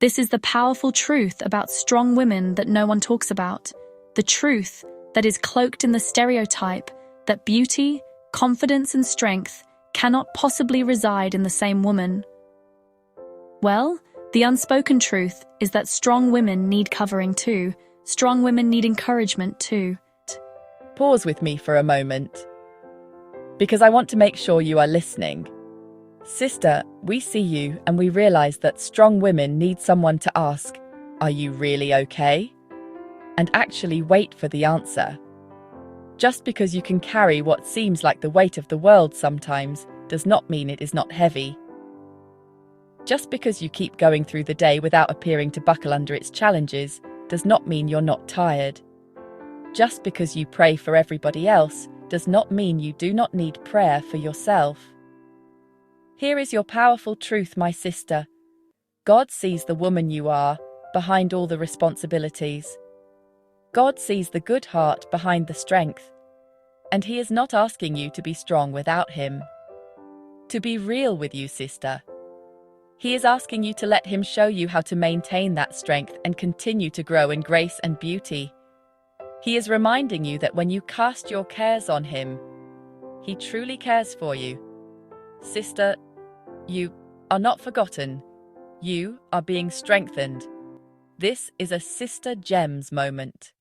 This is the powerful truth about strong women that no one talks about. The truth that is cloaked in the stereotype that beauty, confidence, and strength cannot possibly reside in the same woman. Well, the unspoken truth is that strong women need covering too. Strong women need encouragement too. Pause with me for a moment, because I want to make sure you are listening. Sister, we see you and we realize that strong women need someone to ask, "Are you really okay?" and actually wait for the answer. Just because you can carry what seems like the weight of the world sometimes does not mean it is not heavy. Just because you keep going through the day without appearing to buckle under its challenges does not mean you're not tired. Just because you pray for everybody else does not mean you do not need prayer for yourself. Here is your powerful truth, my sister. God sees the woman you are behind all the responsibilities. God sees the good heart behind the strength, and He is not asking you to be strong without Him. To be real with you, sister, He is asking you to let Him show you how to maintain that strength and continue to grow in grace and beauty. He is reminding you that when you cast your cares on Him, He truly cares for you. Sister, you are not forgotten. You are being strengthened. This is a Sister Gems moment.